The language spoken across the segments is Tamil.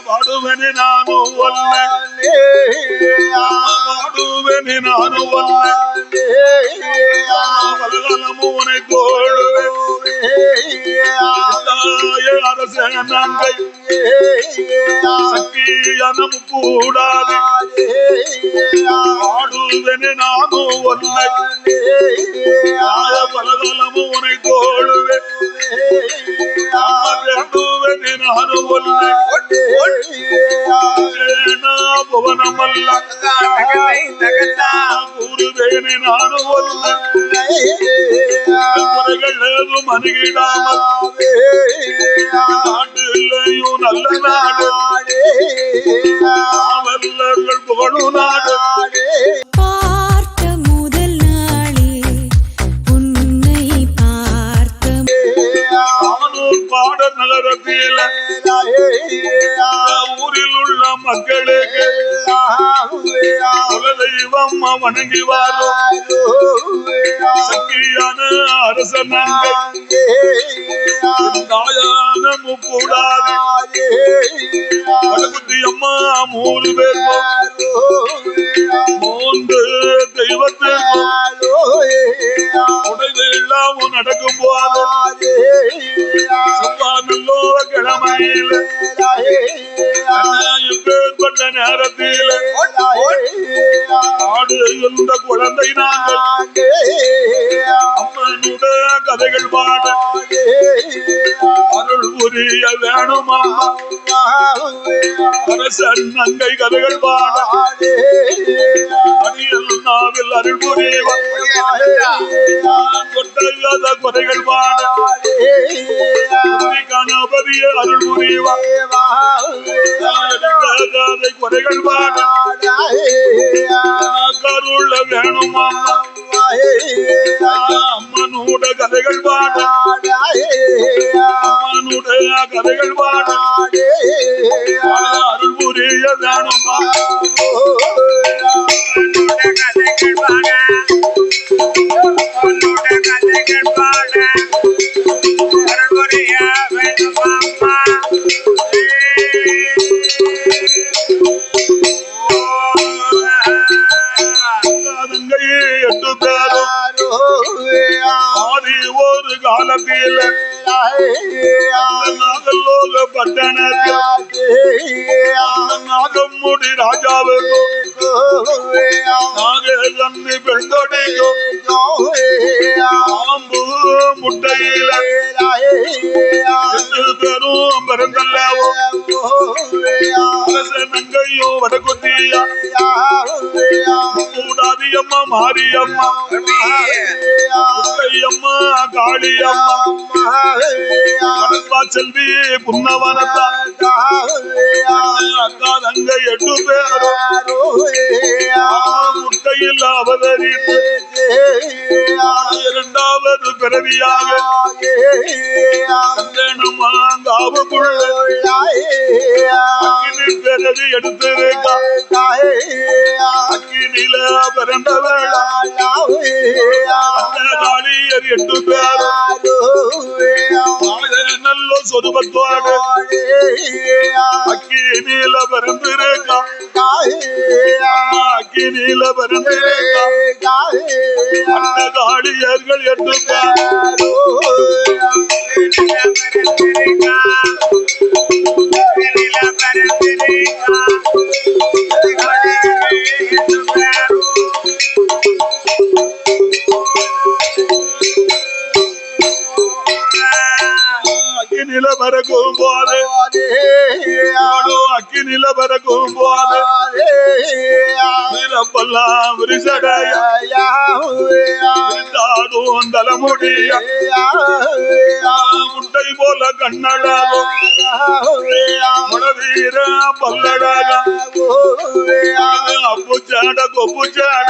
பாடுவனே நானும் பாடுவனே நானும் பலகாலமும் உனை கோழுவேன் அரசங்கை சக்கியனம் கூடாது பாடுவனே நானும் பலகாலமும் உனை கோழுவேன் புவனமல்ல கூறுவேனே நானும் முறைகள் ஏதும் அணுகிடாமல் நாடு இல்லையும் நல்ல நாடு வல்லர்கள் புகழும் நாடு பாடல் நகரத்தில் ஊரில் உள்ள மக்களுக்கு குலதெய்வம் வணங்கி வாரும் சக்கியான அரசனங்கை தாயான முக்கூடாது வடகுத்தி அம்மா 3 பேர் 3 தெய்வத்திற்கும் உடைதெல்லாம் நடக்கும் போது நல்லோ கிழமையில் பேர்பட்ட நேரத்தில் ஆடு இருந்த குழந்தை நாங்கள் அம்மனுடைய கதைகள் பாட அருள் புரிய வேணுமா அரசன் நங்கை கதைகள் பாட அடியல் நாவில் அருள் புரிய கொட்டல்லாத குறைகள் பாட கணபதிய அருள் புரிவாதை குறைகள் பாட கருள வேணுமா அம்மனோட கதைகள் பாட அம்மனுடைய கதைகள் பாட அருள் புரிய வேணுமா கதைகள் பாட கதைகள் பாட அருள் புரிய வேணுமா ஒரு காலத்தில் நாகலோக பட்டணத்தில் நாகமுடி ராஜாவுக்கு நாகி பெண்கொடிக்கும் பாம்பு முட்டையில 2 பேரும் பிறந்தல்லவோ நங்கையோ வடகுத்தியா கூடாதியம்மா மாரியம்மா அம்மா காளியம்மா செல்வி புன்னவனத்தா அக்கா தங்கை 8 பேரும் முட்டையில் அவதரித்து 2வது பிறவியாக காவுக்குள்ள பிறகு எடுத்திருக்கா அக்கினில பிறந்த வேளா காளியர் 8 பேரும் நல்ல சொருபத்தோடு அக்கினில பிறந்திருக்கா அக்கினில பிறந்திருக்கா அந்த காளியர்கள் 8 அக்கினில பறக்கும் போது அக்கினில பறக்கும் போது வீரப்பெல்லாம் விரிசடையும் தலைமுடிய முட்டை போல கண்ணழகும் வீர பல்லழக அப்புச்சாட கொப்புச்சாட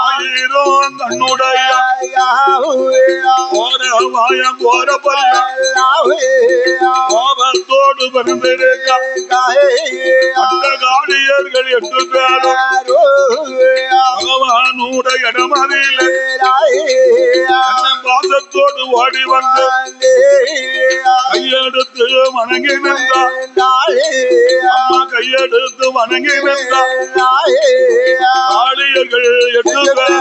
ஆயிரம் கண்ணுடைய வாயம் போற பல்ல கோபத்தோடு பிறந்திருக்க அந்த காளியர்கள் 8 பேரும் பகவானோட இடமதில் பாசத்தோடு ஓடி வந்து கையெடுத்து வணங்கி நின்றார். அம்மா கையெடுத்து வணங்கி நின்றார். காளியர்கள் 8 பேர்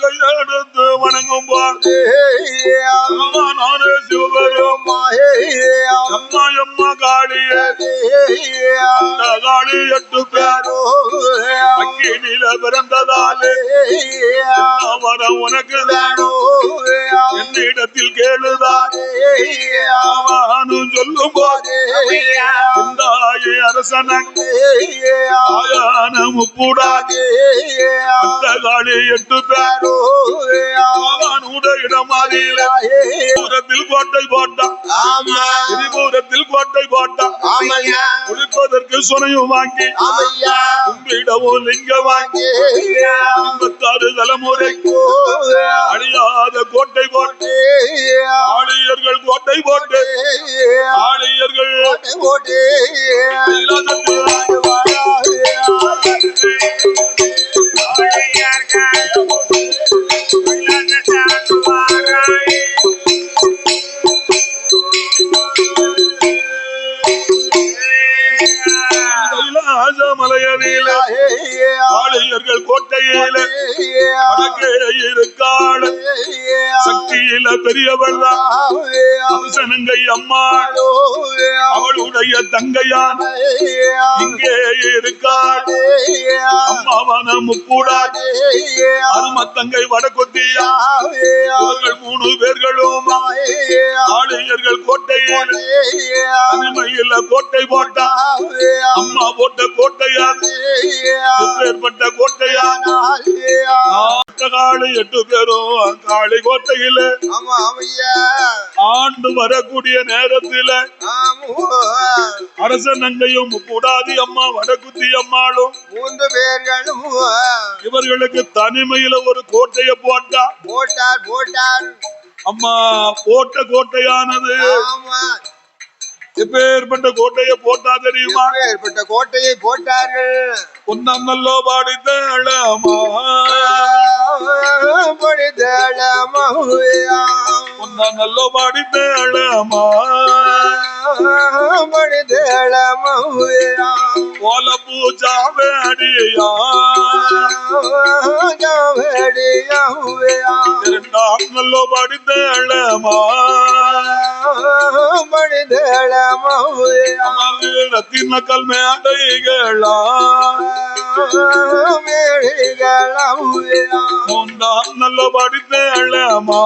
கையெடுத்து வணங்கும் போது நானே சிவபெரும் அம்மா அம்மா காளிய காளி 8 பேர் அக்கினில பிறந்ததாலே வரம் உனக்கு என்னிடத்தில் கேளுதான் சொல்லும் போது அரசன முப்பூடாது காளி 8 பேர் இடமாதியில தூரத்தில் கோட்டை போட்டான். திரிபுரத்தில் கோட்டை போட்டான். குளிப்பதற்கு சுனையும் வாங்கி கும்பிடவும் லிங்க வாங்கி 56 தலைமுறைக்கு அழியாத கோட்டை போட்டு ஆளியர்கள் கோட்டை போட்டு ஆளியர்கள் மலையதில ஆளியர்கள் கோட்டையில இருக்காள். சக்தியில பெரியவள் அரசனங்கை அம்மாள் அவளுடைய தங்கையான இங்கே இருக்காள். அம்மாவான முப்பூடாது அருமத்தங்கை வடகொத்தியா இவர்கள் 3 பேர்களும் ஆளியர்கள் கோட்டையில் தனிமையில கோட்டை போட்டா. அம்மா போட்ட கோட்டையான் ஏற்பட்ட கோட்டையான் காளி 8 பேரும் காளி கோட்டையில ஆண்டு வரக்கூடிய நேரத்தில் அரசன் நங்கையும் முப்பூடாதி அம்மா வடகுத்தி அம்மாளும் 3 பேர்களும் இவர்களுக்கு தனிமையில ஒரு கோட்டையை போட்டார். அம்மா போட்ட கோட்டையானது எப்பேற்பட்ட கோட்டையை போட்டா தெரியுமா? ஏற்பட்ட கோட்டையை போட்டார்கள். பொன்னம் நல்லோ பாடித்தேளமா பொன்னம் நல்லோ பாடித்தேளமா கோல பூஜா வேடியா 2 நல்லோ பாடித்தேளமா ரத்தின கல் மேடைகளா 3 நல்ல படித்தேளமா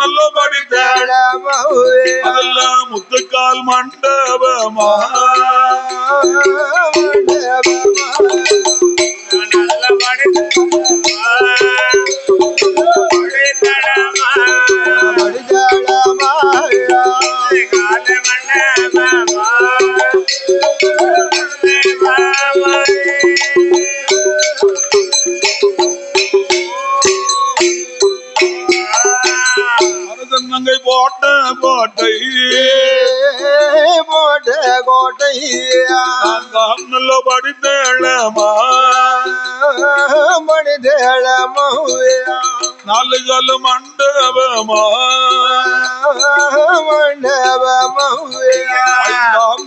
நல்ல படித்தேளமா அதெல்லாம் முத்துக்கால் மண்டபமா அரசன் போட்ட கோட்டை நல்ல படித்தேளமா 4 கால மண்டபமா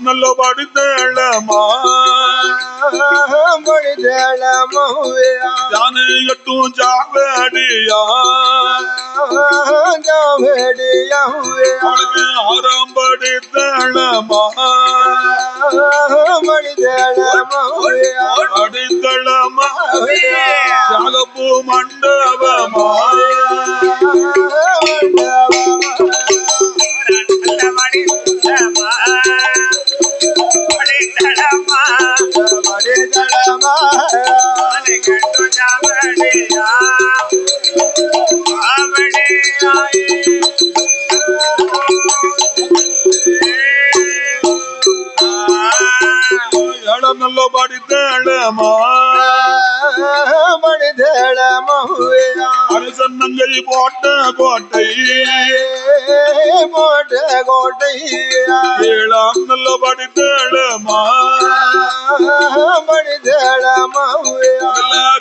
நல்ல படித்தேளமா யானை 8 ஜாவேடியா அவளுக்கு 6ஆம் படித்தேளமா அடித்தளமா ஜாகப்பூ மண்டபமா நல்ல படித்தேளமா அரசன்னங்கை போட்ட கோட்டை போட்ட கோட்டை ஏழாம் நல்ல படித்தேளமா படித்தேளமா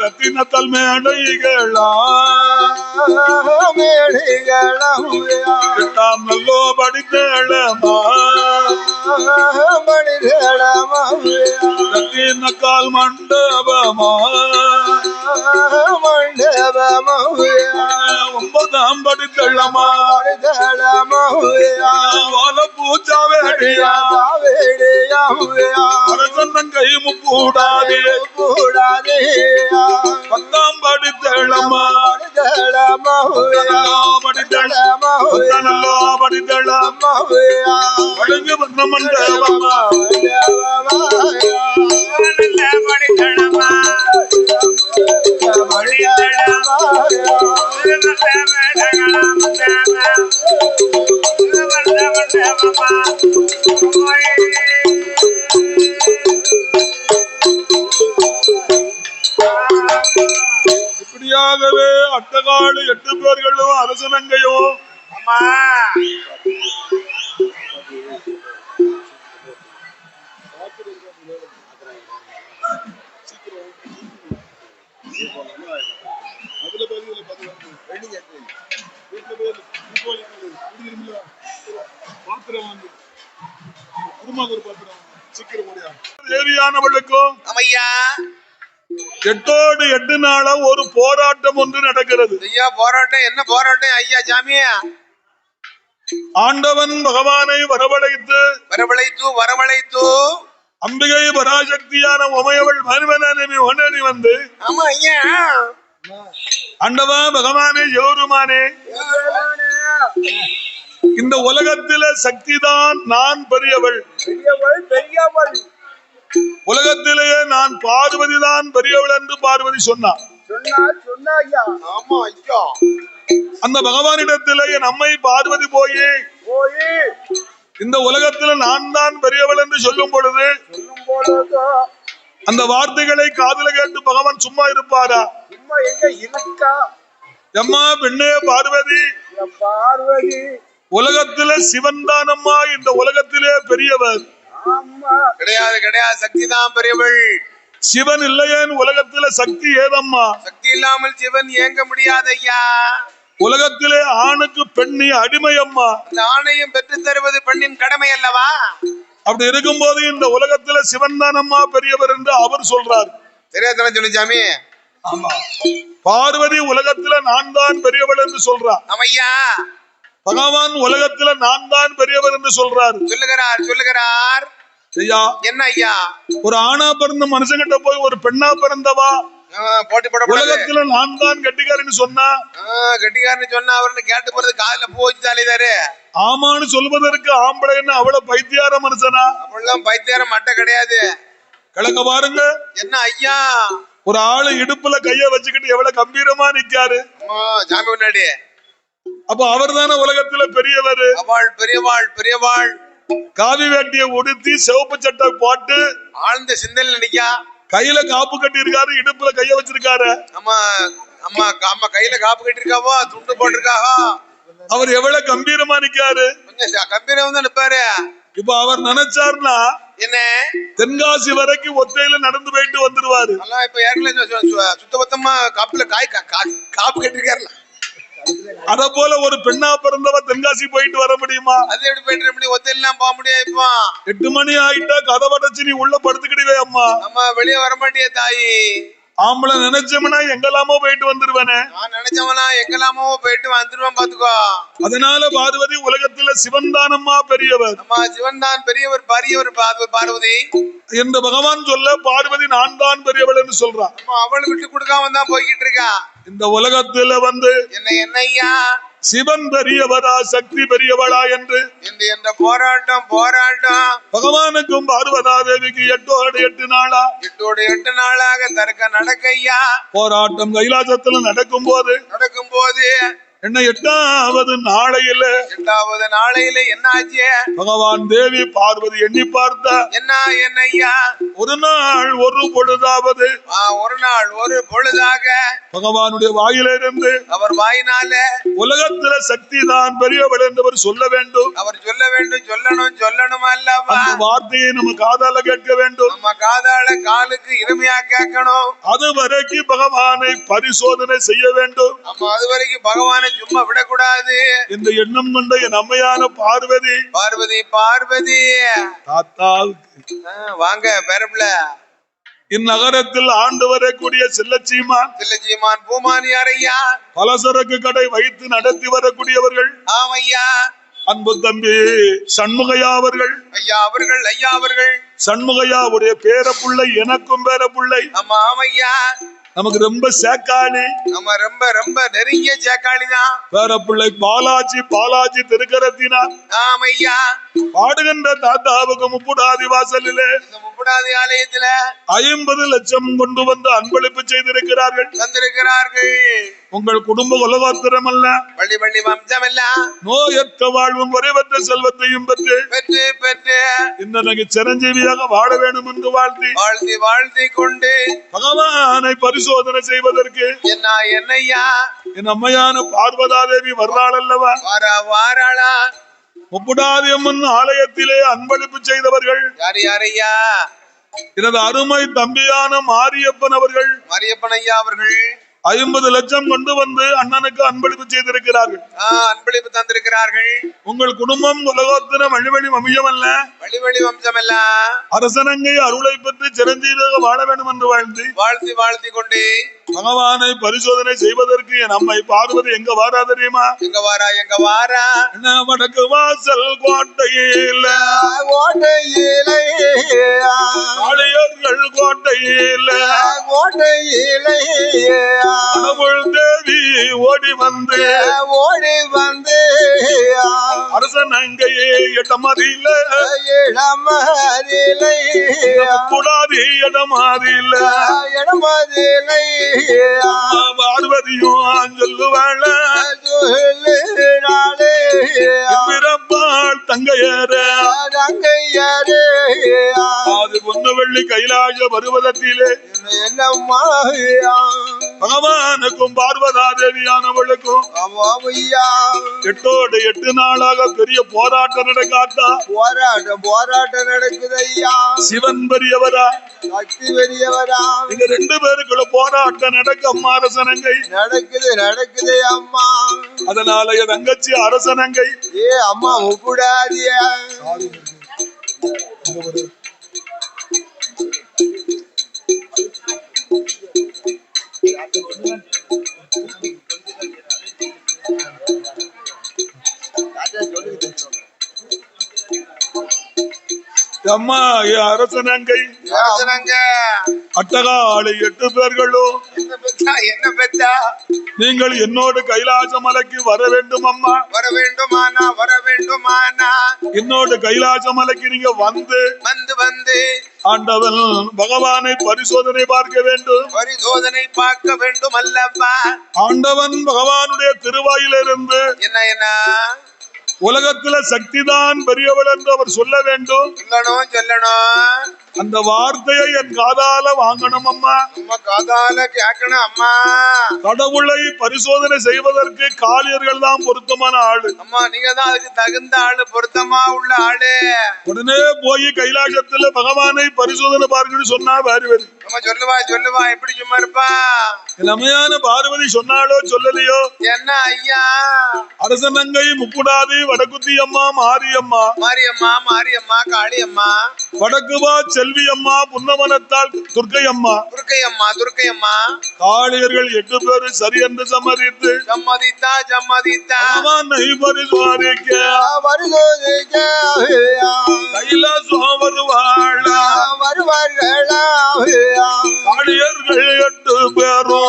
ரத்தினத்தல் மேடைகளா மேடைகளம் எட்டாம் நல்லோ படித்தேளமா படித்தேளமா ரத்தினக்கால் மண்டபமா மண்டபமா ஒன்பதாம் படித்தளமா பூச்சாவேடியா அரசன்னங்கை முப்பூடாதே பத்தாம் படித்தளமா படித்தளமா படித்தளமா வடங்கு வந்த மண்டபமா இப்படியாகவே அட்டகாடு 8 பேர்களும் அரசனங்கையும் தேவியானவளுக்கும் எட்டோடு 8 நாளா ஒரு போராட்டம் ஒன்று நடக்கிறது. ஐயா போராட்டம் என்ன போராட்டம் ஐயா சாமியா? ஆண்டவன் பகவானை வரவழைத்து அம்பிகை பராசக்தியான உமையவள் மருமனி வந்து ஆமா ஐயா ஆண்டவா பகவானே யோருமானே இந்த உலகத்தில சக்திதான் நான் பெரியவள் உலகத்திலேயே நான் பார்வதி தான் பெரியவள் என்று பார்வதி சொன்னார். அந்த பகவானிடத்திலே என் அம்மை பார்வதி போய் இந்த உலகத்துல நான் தான் பெரியவள் என்று சொல்லும் பொழுது அந்த வார்த்தைகளை காதுல கேட்டு பகவான் சும்மா இருப்பாரா? அம்மா பெண்ணே பார்வதி உலகத்திலே சிவன் தான் அம்மா இந்த உலகத்திலே பெரியவர். கிடையாது கிடையாது, சக்தி தான் பெரியவள். சிவன் இல்லையேன் உலகத்தில சக்தி ஏதம்மா? சக்தி இல்லாமல் சிவன் இயங்க முடியாது ஐயா. உலகத்திலே ஆணுக்கு பெண்ணி அடிமை அம்மா. அந்த ஆணையும் பெற்று தருவது பெண்ணின் கடமை அல்லவா? அப்படி இருக்கும் போது இந்த உலகத்தில சிவன் தான் அம்மா பெரியவர் என்று அவர் சொல்றார். தெரியாத சொல்லு சாமி. ஆமா, பார்வதி உலகத்தில நான் தான் பெரியவள் என்று சொல்றார். ஆமையா, பகவான் உலகத்தில நான் தான் பெரியவர் என்று சொல்றார். சொல்லுகிறார் ஐயா. என்ன ஐயா? ஒரு ஆணா பிறந்த மனுஷங்கிட்ட போய் ஒரு பெண்ணா பிறந்தவா போட்டி போட உலகத்துல நான் தான் கெட்டிக்காரன்னு சொன்னா அவர்னு கேட்டு போறது காதுல பூ வச்சு தாலிதாரு. ஆமான்னு சொல்வதற்கு ஆம்பளைன்னு அவ்வளவு பைத்தியார மனுஷனா? அவ்வளவு பைத்தியாரம் மட்ட கிடையாது. கிழக்க பாருங்க. என்ன ஐயா? ஒரு ஆளு இடுப்புல கைய வச்சுக்கிட்டு எவ்வளவு கம்பீரமா நிக்காரு சாமி முன்னாடி. அப்ப அவர் தானே உலகத்துல பெரியவர். பெரியவாள் காவி வேட்டியை உடுத்தி சிவப்பு சட்டை போட்டு ஆழ்ந்த சிந்தனை நிக்கா. கையில காப்பு கட்டி இருக்காரு, இடுப்புல கைய வச்சிருக்காரு. அம்மா கையில காப்பு கட்டி இருக்காவோ, துண்டு போட்டிருக்காவோ. அவர் எவ்வளவு கம்பீரமா நிக்காரு. கொஞ்சம் கம்பீரம் தான் நிப்பாரு. இப்ப அவர் நினைச்சாருன்னா என்ன தென்காசி வரைக்கும் ஒத்தையில நடந்து போயிட்டு வந்துருவாரு. இப்ப ஏற்கனவே சுத்தபத்தமா காப்புல காப்பு கட்டிருக்காரு. அத போல ஒரு பெண்ணா பிறந்தவ தென்காசி போயிட்டு வர முடியுமா? அது எப்படி போயிட்டு முடியும்? ஒத்தையெல்லாம் போக முடியாது. இப்போ 8 மணி ஆயிட்டா கதவடைச்சு நீ உள்ள படுத்துக்கிடுவே அம்மா. அம்மா வெளியே வர மாட்டிய தாயி. ஆம்பளை நினைச்சவனா எங்கெல்லாமோ போயிட்டு வந்துருவானே. நான் நினைச்சவனா எங்கெல்லாமோ போயிட்டு வந்துருவான் பாத்துக்கோ. அதனால பார்வதி உலகத்துல சிவன் தானம்மா பெரியவர். அம்மா சிவன் தான் பெரியவர் பார்வதி என்று பகவான் சொல்ல பார்வதி நான் தான் பெரியவள் என்று சொல்றான். அவளுக்கு விட்டு கொடுக்காம தான் போய்கிட்டு இருக்கா. இந்த உலகத்துல வந்து என்னையா சிவன் பெரியவரா சக்தி பெரியவளா என்று என்ற போராட்டம் பகவானுக்கும் பார்வதா தேவிக்கு 8 நாளாக தர்க்க நடக்கையா. போராட்டம் கைலாசத்துல நடக்கும் போது என்ன 8வது நாளையில என்ன ஆச்சு? பகவான் தேவி பார்வதி எண்ணி பார்த்தா என்ன ஐயா? ஒரு நாள் ஒரு பொழுதாவது ஒரு நாள் ஒரு பொழுதாக பகவானுடைய வாயிலிருந்து அவர் வாயினால உலகத்துல சக்தி தான் பெரியவள் என்றவர் சொல்ல வேண்டும். அவர் சொல்ல வேண்டும், சொல்லணும் அல்லவா? அந்த வார்த்தையை நம்ம காதால கேட்க வேண்டும், நம்ம காதால காலுக்கு இனிமையா கேட்கணும். அது வரைக்கும் பகவானை பரிசோதனை செய்ய வேண்டும். அது வரைக்கும் பகவானை சும்மா விடக்கூடாது. இந்த எண்ணம் கொண்ட என் அம்மையான பார்வதி தாத்தாவுக்கு வாங்க பேரப்புல இந்நகரத்தில் ஆண்டு வரக்கூடிய செல்லச்சீமான் பூமானியார் ஐயா, பலசரக்கு கடை வைத்து நடத்தி வரக்கூடியவர்கள் ஆமையா, அன்பு தம்பி சண்முகையா அவர்கள் அவர்கள் சண்முகையாவுடைய பேரப்புள்ளை, எனக்கும் பேரப்புள்ளை. ஆமையா, நமக்கு ரொம்ப சேக்காளி, நம்ம ரொம்ப நெருங்கிய சேக்காளி தான். பேரப்புள்ளை பாலாஜி திருக்கரத்தினார் ஆமையா, பாடுகின்ற தாத்தாவுக்கு முப்புடாதி வாசலிலே முப்புடாதி ஆலயத்துல 50 லட்சம் கொண்டு வந்து அன்பளிப்பு செய்திருக்கிறார்கள். உங்கள் குடும்ப உலகோத்திரம் அல்ல, பள்ளி வம்சம் அல்ல, நோயற்ற வாழ்வும் குறைவற்ற செல்வத்தையும் பெற்று இன்னைக்கு சிரஞ்சீவியாக வாழ வேண்டும் என்று வாழ்த்தி கொண்டு பகவானை பரிசோதனை செய்வதற்கு என்னையா என் அம்மையான பார்வதா தேவி வர்றாள் அல்லவா? வாராளா முப்புடாதி அம்மன் ஆலயத்திலே அன்பளிப்பு செய்தவர்கள் யாரையா? எனது அருமை தம்பியான மாரியப்பன் ஐயா அவர்கள் 50 லட்சம் கொண்டு வந்து அண்ணனுக்கு அன்பளிப்பு செய்திருக்கிறார்கள். அன்பளிப்பு தந்திருக்கிறார்கள். உங்கள் குடும்பம் உலகோத்தரம் வழிவழி வம்சம் அல்ல, அரசனங்கை அருளை பெற்று சிரஞ்சீவியாக வாழ வேண்டும் என்று வாழ்த்தி கொண்டு பகவானை பரிசோதனை செய்வதற்கு என் அம்மை பார்வதி எங்க வாரா தெரியுமா? எங்க வாரா என்ன வடக்கு வாசல் கோட்டையில் காளியர்கள் கோட்டையில் கடவுள் தேவி ஓடி வந்து அரசனங்கையே இடமதியில கூடாது இடமாதியில பார்வதியும் சொல்லுவாள் பிறப்பாள் தங்கையற அது பொண்ணு வெள்ளி கைலாச பருவதத்திலே பகவானுக்கும் பார்வதா தேவியானவளுக்கும் 8 நாளாக பெரிய போராட்டம் நடக்காட்டா? போராட்டம் நடக்குது ஐயா. சிவன் பெரியவரா, சக்தி பெரியவரா? இங்க 2 பேருக்குள்ள போராட்டம் நடக்க அம்மா அரசனங்கை நடக்குது அம்மா. அதனால என் தங்கச்சி அரசனங்கை அம்மா முப்புடாதிய அம்மா அரசனங்கை அட்டகாளி 8 பேர்களும் என்ன பெற்றா? நீங்கள் என்னோடு கைலாச மலைக்கு வர வேண்டும் அம்மா. வர வேண்டுமானா என்னோடு கைலாச மலைக்கு நீங்க வந்து ஆண்டவன் பகவானை பரிசோதனை பார்க்க வேண்டும் அல்லவா? ஆண்டவன் பகவானுடைய திருவாயிலிருந்து என்ன உலகத்துல சக்தி தான் பெரியவள் என்று அவர் சொல்ல வேண்டும். சொல்லணும். அந்த வார்த்தையை என் காதால வாங்கணும் அம்மா. காதால கேட்கணும் அம்மா. கடவுளை பரிசோதனை செய்வதற்கு காளியர்கள் தான் பொருத்தமான ஆளு. அம்மா நீங்க தான் அதுக்கு தகுந்த ஆளு, பொருத்தமா உள்ள ஆளு. உடனே போய் கைலாசத்துல பகவானை பரிசோதனை பார்க்கணும்னு சொன்னா வேறு சொல்லுவா எப்படி சும்மா இருப்பா? இளமையான பார்வதி சொன்னாலோ சொல்லலையோ என்ன ஐயா? அரசனங்கை முப்புடாதி வடக்குத்தி அம்மா மாரியம்மா காளியம்மா, வடக்குவா செல்வி அம்மா, புன்னவனத்தால் துர்க்கை அம்மா, காளியர்கள் 8 பேரும் சரி என்று சம்மதித்து பகவானை பரிசோதிக்க கைலாசம் வருவாளா? காளியர்கள் 8 பேரும்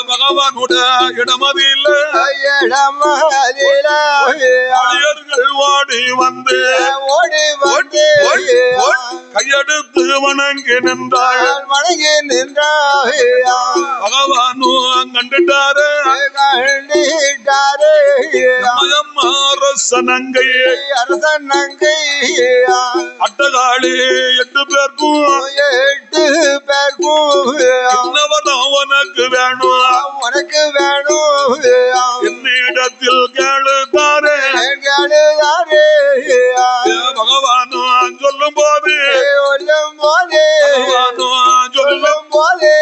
பகவானுடைய இடமதியில காளியர்கள் ஓடி வந்து கையெடுத்து வணங்கி நின்றாள். வணங்கி நின்றாயா பகவானும் கண்டுட்டாரு கண்டிட்டாரே அம்மா அரசனங்கையே அரசன் நங்கை அட்டகாளி 8 பேருக்கும் 8 பேருக்கும் என்னவதான் உனக்கு வேணும் உனக்கு வேணும் என்னிடத்தில் கேளுதாரே கேளுதாரே பகவானும் சொல்லும் போது சொல்லும் போதே பகவானும் சொல்லும் போதே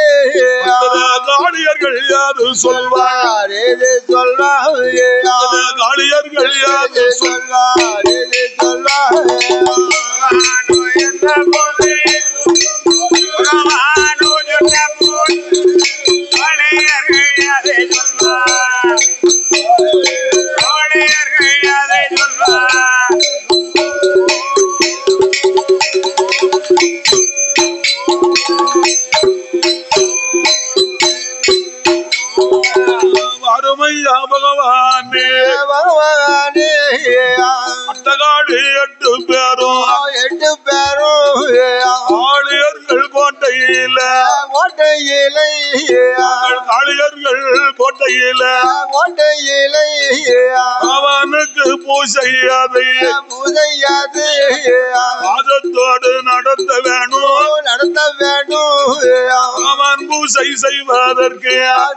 காளியர்கள் யாரு சொல்வார் சொல்வாரே காளியர்கள் யாரு சொல்வாரே அருமையா பகவானே பகவானே அட்டகாளி 8 பேரும் 8 பேரும் காளியர்கள் கோட்டையில கோட்டையிலை காளியர்கள் கோட்டையில கோட்டையிலை அவனுக்கு பூசையாதை பூஜையாது பாதத்தோடு நடத்த வேணும் நடத்த வேணும் அவன் பூசை செய்வதற்கு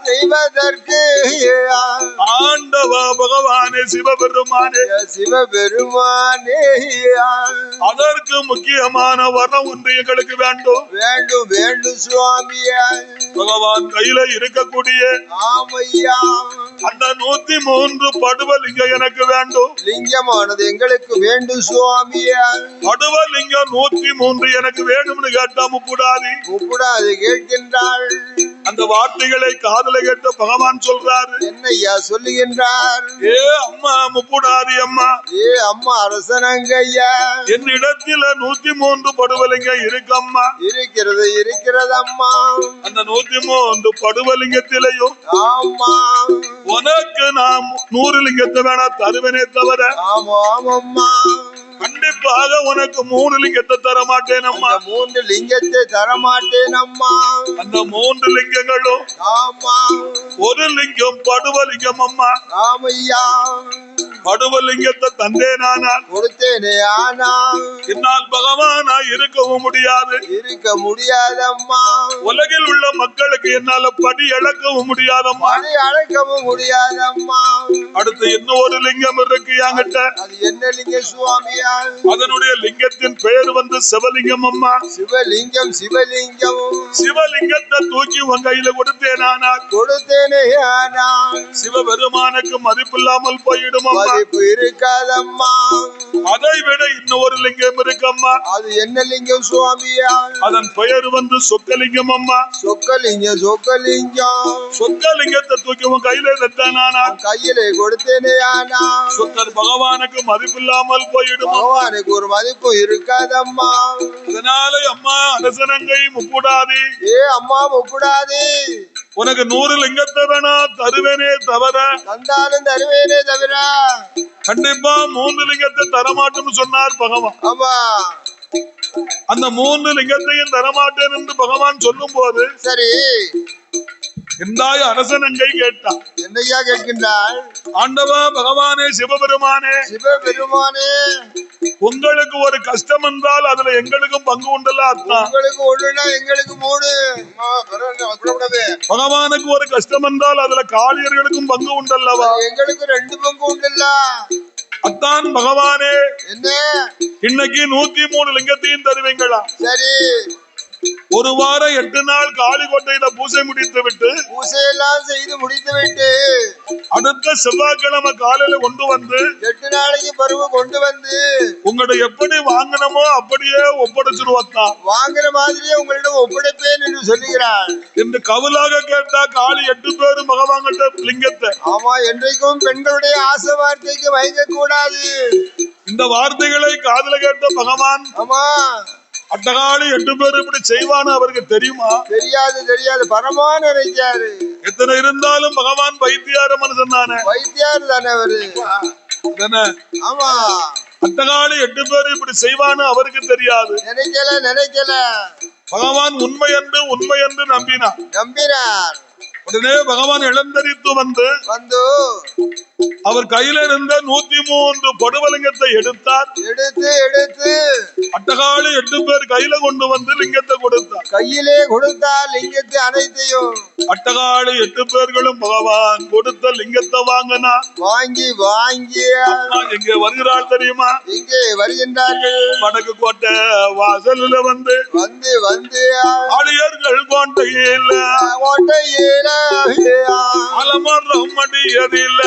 செய்வதற்கு ஆண்டவ பகவானே சிவபெருமானே சிவபெருமானே அதற்கு முக்கியமான வரம் ஒன்று எங்களுக்கு வேண்டும் வேண்டும் வேண்டும் சுவாமியா பகவான் கையில இருக்கக்கூடிய ஆமையா அந்த 103 படுவலிங்கம் எனக்கு வேண்டும் லிங்கமானது எங்களுக்கு வேண்டும் சுவாமியா படுவலிங்கம் 103 எனக்கு வேண்டும்னு கேட்டா முப்புடாதி முப்புடாது கேட்கின்றாள் அந்த வார்த்தைகளை காதல கேட்ட பகவான் சொல்றாரு என்னையா சொல்லுகின்றார் ஏ அம்மா முப்புடாதி அம்மா ஏ அம்மா அரசனங்கையா என்னிடத்துல 103 படுவலிங்கம் இருக்கம்மா இருக்கிறது அம்மா அந்த 103 படுவலிங்கத்திலையும் ஆமா உனக்கு நான் 100 லிங்கத்தை வேணா தருவனே தவிர ஆமா ஆமாம்மா கண்டிப்பாக உனக்கு 3 லிங்கத்தை தர மாட்டேன் அம்மா 3 லிங்கத்தை தரமாட்டேன் அம்மா அந்த 3 லிங்கங்களும் ஆமா ஒரு லிங்கம் படுவலிங்கம் அம்மா ஆமையா படுவலிங்கத்தை தந்தேனானால் கொடுத்தேனே ஆனா என்னால் பகவானா இருக்கவும் முடியாது இருக்க முடியாதம்மா உலகில் உள்ள மக்களுக்கு என்னால படி இழக்கவும் முடியாதம்மா படி அழைக்கவும் முடியாதம்மா அடுத்து இன்னொரு லிங்கம் இருக்கு என்கிட்ட அது என்ன லிங்கம் சுவாமியா அதனுடைய லிங்கத்தின் பெயர் வந்து சிவலிங்கம் அம்மா சிவலிங்கம் சிவலிங்கத்தை தூக்கி உன் கையில கொடுத்தேனானால் கொடுத்தேனே ஆனா சிவபெருமானுக்கு மதிப்பில்லாமல் போயிடும் அம்மா மதிப்பு இருக்காதம்மா அதை விட இன்னொரு லிங்கம் இருக்கம்மா அது என்ன லிங்கம் சுவாமியா அதன் பெயர் வந்து சொக்கலிங்கம் அம்மா சொக்கலிங்கம் சொக்கலிங்கத்தை தூக்கி உன் கையில தட்டானால் கையிலே கொடுத்தேனே ஆனா சொக்கர் பகவானுக்கு மதிப்பில்லாமல் போயிடும் பகவானுக்கு ஒரு மதிப்பு இருக்காதம்மா அதனால அம்மா அரசனங்கை முப்புடாதி ஏ அம்மா முப்புடாதே உனக்கு 100 லிங்கத்தை வேணா தருவேனே தவிர தந்தாலும் தருவேனே தவிர கண்டிப்பா 3 லிங்கத்தை தரமாட்டோம்னு சொன்னார் பகவான் ஆமா அந்த 3 லிங்கத்தையும் தரமாட்டேன் என்று பகவான் சொல்லும் போது சரி எந்தாய் அரசனங்கை கேட்டான் என்னையா கேட்கின்றாள் ஆண்டவா பகவானே சிவபெருமானே உங்களுக்கு ஒரு கஷ்டம் என்றால் அதுல எங்களுக்கும் பங்கு உண்டல்ல அர்த்தம் உங்களுக்கு ஒண்ணுனா எங்களுக்கு 3 பகவானுக்கு ஒரு கஷ்டம் என்றால் அதுல காளியர்களுக்கும் பங்கு உண்டல்லவா எங்களுக்கு 2 பங்கு உண்டல்ல அத்தான் பகவானே என்ன இன்னைக்கு 103 லிங்கத்தையும் தருவீங்களா சரி ஒரு வாரம் 8 நாள் காளிகோட்டையில பூசை முடித்து விட்டு பூசையெல்லாம் செய்து முடித்து விட்டு அடுத்த செவ்வாய்க்கிழமை காலையில கொண்டு வந்து 8 நாளைக்கு பருவ கொண்டு வந்து உங்களை எப்படி வாங்கினமோ அப்படியே ஒப்படைச்சிருவாத்தா வாங்குற மாதிரியே உங்களிடம் ஒப்படைப்பேன் என்று சொல்லுகிறாள் என்று கவலாக கேட்டா காளி 8 பேரும் பகவான்கிட்ட லிங்கத்தை ஆமா என்றைக்கும் பெண்களுடைய ஆசை வார்த்தைக்கு வைக்க கூடாது இந்த வார்த்தைகளை காதுல கேட்ட பகவான் ஆமா அட்டகாளி 8 பேர் இப்படி செய்வான்னு அவருக்கு தெரியுமா? தெரியாது பரமான நினைச்சாரு. எத்தனை இருந்தாலும் பகவான் வைத்தியார மனுஷன் தானே, வைத்தியார் தானே அவரு. ஆமா அட்டகாளி 8 பேர் இப்படி செய்வான்னு அவருக்கு தெரியாது. நினைக்கல பகவான் உண்மை என்று நம்பினார். உடனே பகவான் இளந்தரித்து வந்து அவர் கையில இருந்த 103 படுவலிங்கத்தை எடுத்தார். எடுத்து அட்டகாளி 8 பேர் கையில கொண்டு வந்து லிங்கத்தை கொடுத்தார். கையிலே கொடுத்தார் லிங்கத்தை அனைத்தையும். அட்டகாளி 8 பேர்களும் பகவான் கொடுத்த லிங்கத்தை வாங்கி எங்கே வருகிறாள் தெரியுமா? இங்கே வருகின்றார்கள். வடக்கு கோட்டை வாசலில் வந்து ஆளியர்கள் கோட்டையில் அலமரம் அடியதில்ல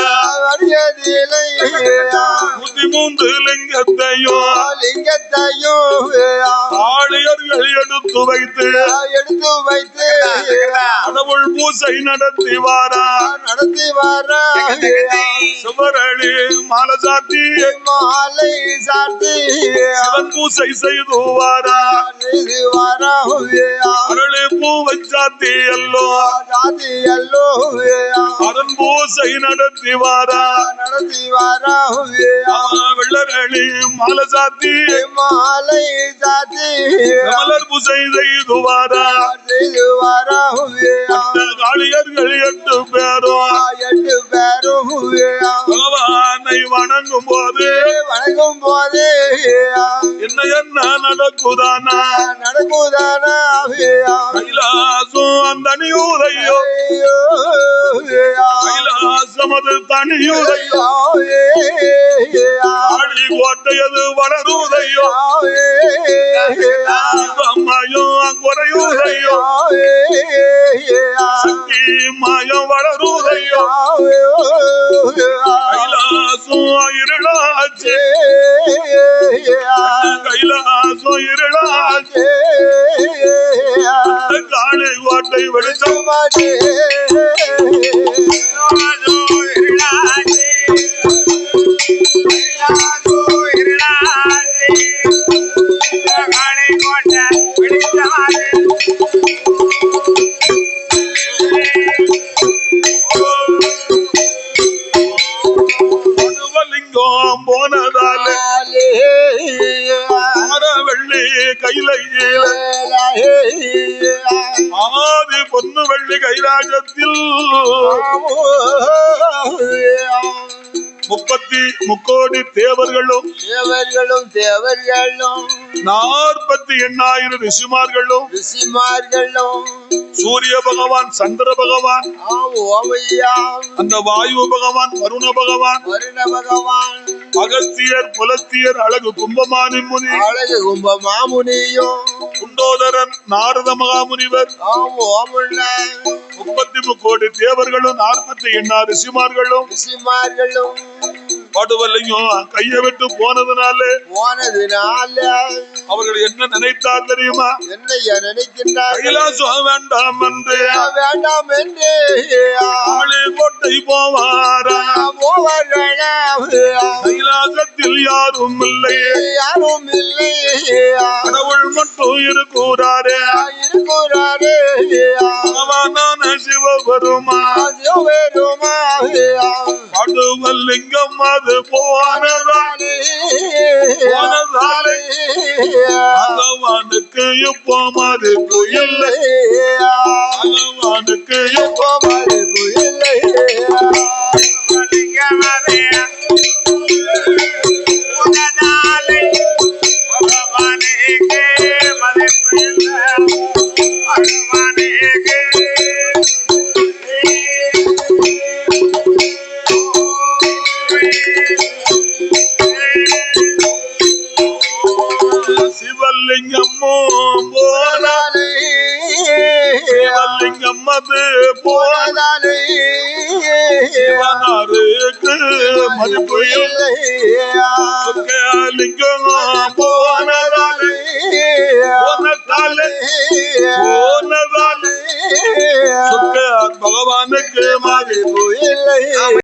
103 லிங்கத்தையும் ஆளியர்கள் எடுத்து வைத்து கடவுள் பூசை நடத்தி வாரா சுவரளி மாலை சாத்தி சிவன் பூசை செய்து வாரா அரளி பூவை சாத்தி எல்லோ அரண் பூசை நடத்தி வாரா வெள்ளரளி மாலை சாத்தி மலர் பூசை செய்து வாரா காளியர்கள் 8 பேரும் பகவானை வணங்கும் போது என்ன நடக்குதானா கைலாசம் அந்த அணியூரையோ கைலாசம் அது தனியூரையோ ஆடி கோட்டையது வளருதையோ அம்மாயும் அங்குறையுதையோ சக்தி மாயம் வளருதையோ கைலாசம் இருளாச்சு காளி கோட்டை வெளிச்சம் படுவலிங்கம் போனதாலே வெள்ளி கையில ஆதி பொன்னு வெள்ளி கைலாசத்தில் 30 தேவர்களும் 48,000 ரிஷிமார்களும் சூரிய பகவான் சந்திர பகவான் அந்த வாயு பகவான் வருண பகவான் அகஸ்தியர் புலஸ்தியர் அழகு கும்பமாமுனியும் குண்டோதரன் நாரத மகாமுனிவர் 33 தேவர்களும் 48 ரிஷிமார்களும் படுவலையும் கையை விட்டு போனதுனாலே அவர்கள் என்ன நினைத்தார் தெரியுமா? கைலாசம் வேண்டாம் என்று காளி கோட்டை போவாரா கைலாசத்தில் யாரும் இல்லை கடவுள் மட்டும் இருக்கிறாரே பகவானான சிவபெருமா படுவலிங்கம் அது போனதாலே பகவானுக்கு இப்போ மறுப்பு இல்லை பகவானுக்கு இப்போ மறுப்பு இல்லை சிவலிங்கம் அது போனாலே சிவனாருக்கு மதிப்பு இல்லை லிங்கம் போனதாலே பகவானுக்கு மதிப்பு இல்லை.